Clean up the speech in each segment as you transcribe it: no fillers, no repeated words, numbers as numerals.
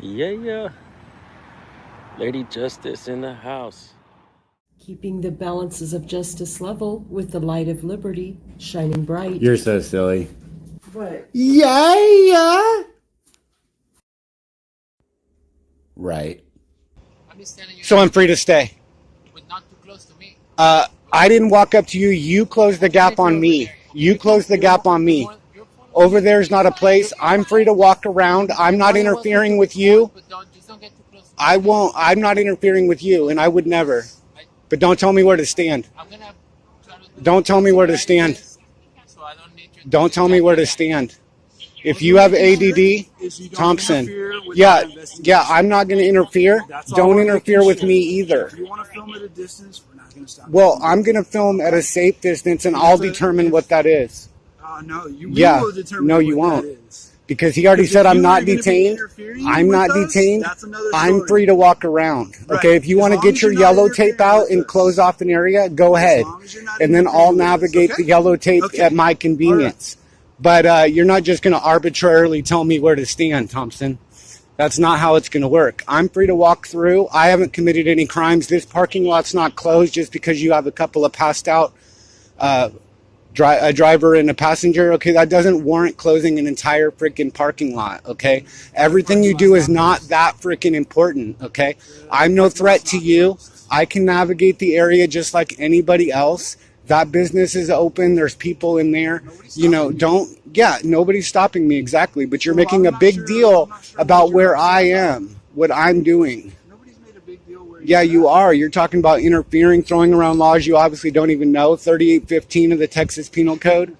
Yeah. Lady Justice in the house. Keeping the balances of justice level with the light of liberty shining bright. You're so silly. What? Yeah. Right. So I'm free to stay. But not too close to me. I didn't walk up to you. You closed the gap on me. You closed the gap on me. Over there's not a place. I'm free to walk around. I'm not interfering with you. Just don't get too close to me. I won't. I'm not interfering with you, and I would never. But don't tell me where to stand. I'm gonna try to Don't tell me where to stand. so I don't need you. Don't tell me where to stand. If you have ADD, Thompson, yeah, I'm not going to interfere. Don't interfere with me either. If you want to film at a distance, we're not going to stop. Well, I'm going to film at a safe distance, and I'll determine what that is. No, you Yeah, will determine no, what you that won't. is. Because he already said I'm not detained. I'm not with us, detained. that's another I'm story. free to walk around. Right. Okay, if you As want to long get as your you're not yellow tape interfering out with and us. close off an area, go ahead. long as you're not And then I'll interfering with us, navigate okay? the yellow tape Okay. at my convenience. But you're not just going to arbitrarily tell me where to stand, Thompson. That's not how it's going to work. I'm free to walk through. I haven't committed any crimes. This parking lot's not closed just because you have a couple of passed out a driver and a passenger. Okay, that doesn't warrant closing an entire freaking parking lot. Okay, everything you do is not that freaking important. Okay, I'm no threat to you. I can navigate the area just like anybody else. That business is open. There's people in there. You know, nobody's stopping me, exactly. But you're making a big deal about where I am, what I'm doing. Nobody's made a big deal where Yeah, you are. You're talking about interfering, throwing around laws you obviously don't even know. 3815 of the Texas Penal Code.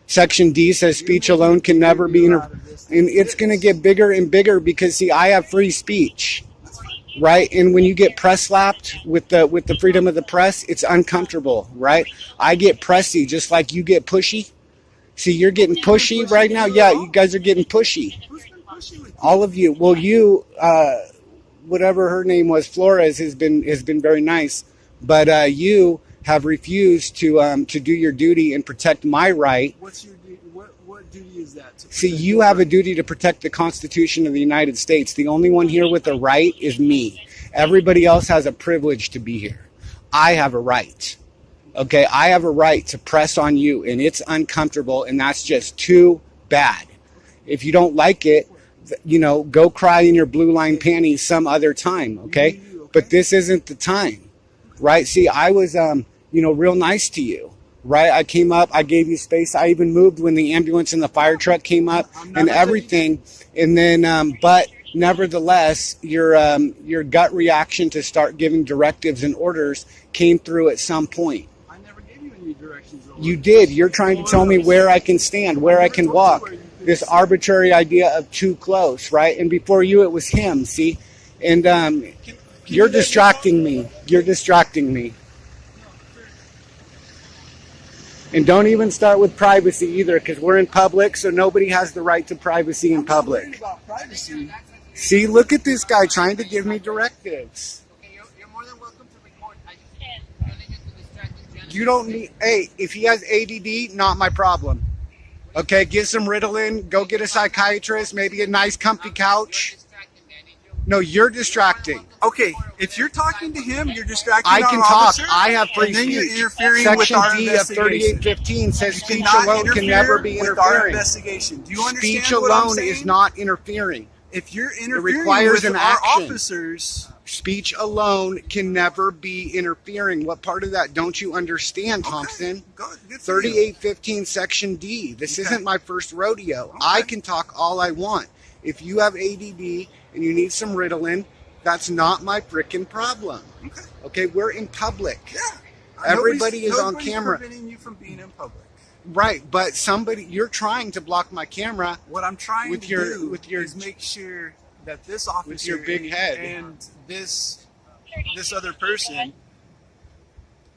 Section D says speech alone can never be and it's going to get bigger and bigger because, see, I have free speech. Right, and when you get press slapped with the freedom of the press, it's uncomfortable, right? I get pressy just like you get pushy. See, you're getting pushy right now. Yeah, you guys are getting pushy. All of you. Well, you, whatever her name was, Flores, has been very nice, but you have refused to do your duty and protect my right. What's your duty? What duty is that? See, you have a duty to protect the Constitution of the United States. The only one here with a right is me. Everybody else has a privilege to be here. I have a right. Okay, I have a right to press on you, and it's uncomfortable, and that's just too bad. If you don't like it, you know, go cry in your blue line panties some other time, okay? But this isn't the time, right? See, I was, real nice to you. Right, I came up, I gave you space. I even moved when the ambulance and the fire truck came up and everything. And then, but nevertheless, your gut reaction to start giving directives and orders came through at some point. I never gave you any directions. You did. You're trying to tell me where I can stand, where I can walk. This arbitrary idea of too close, right? And before you, it was him. See, and you're distracting me. You're distracting me. And don't even start with privacy either, because we're in public, so nobody has the right to privacy in public. About privacy. See, look at this guy trying to give me directives. Okay, you're more than welcome to record. I just don't need you to distract the gentleman. You don't need, hey, if he has ADD, not my problem. Okay, get some Ritalin, go get a psychiatrist, maybe a nice comfy couch. No, you're distracting. Okay, if you're talking to him, you're distracting I our can talk. officer, I have free and then speech. you're interfering Section with our D of investigation. 3815 says You speech cannot alone can never be interfere with our interfering. investigation. Do you understand Speech what I'm alone saying? is not interfering. If you're interfering requires with an our action. officers, Speech alone can never be interfering. What part of that don't you understand, Thompson? good for you. 3815 Section D. This isn't my first rodeo. I can talk all I want. If you have ADD and you need some Ritalin, that's not my frickin' problem. Okay, we're in public. Yeah. Everybody is on nobody's camera. preventing you from being in public. Right, but you're trying to block my camera. What I'm trying With to your- do with your- is make sure that this officer your big head. and this other person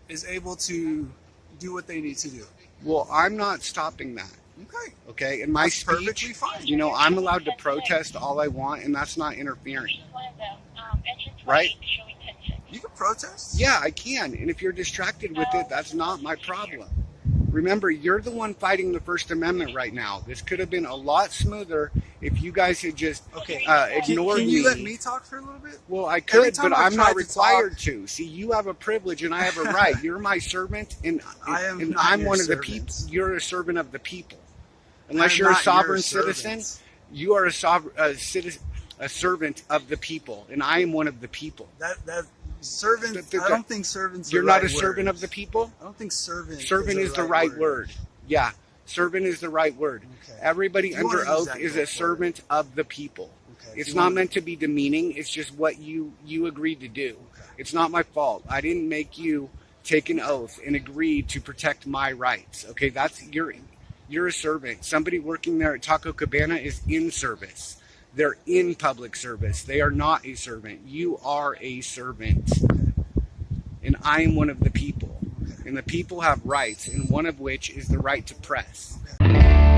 is able to do what they need to do. Well, I'm not stopping that. Okay. Okay, in my That's perfectly speech, fine. you know, I'm allowed to protest all I want, and that's not interfering. Right? You can protest. Yeah, I can. And if you're distracted with it, that's not my problem. Remember, you're the one fighting the First Amendment right now. This could have been a lot smoother If you guys had just Okay. ignored Can you me, let me talk for a little bit? well, I Every could, time but I've I'm not tried to required to. See, you have a privilege and I have a right. You're my servant, and I'm not I'm your one of the servant. people. You're a servant of the people. Unless I'm you're a not your sovereign servant. citizen, you are a servant of the people, and I am one of the people. That servant. I don't think servant's You're the not right a servant word. of the people? I don't think servant. Servant is the right word. Yeah, servant is the right word. Okay. Everybody If you wanna under use oath that, is go a for servant of the people. Okay, if It's you not wanna- meant to be demeaning. It's just what you agreed to do. Okay. It's not my fault. I didn't make you take an oath and agree to protect my rights. Okay, you're a servant. Somebody working there at Taco Cabana is in service. They're in public service. They are not a servant. You are a servant. And I am one of the people. And the people have rights, and one of which is the right to press. Okay.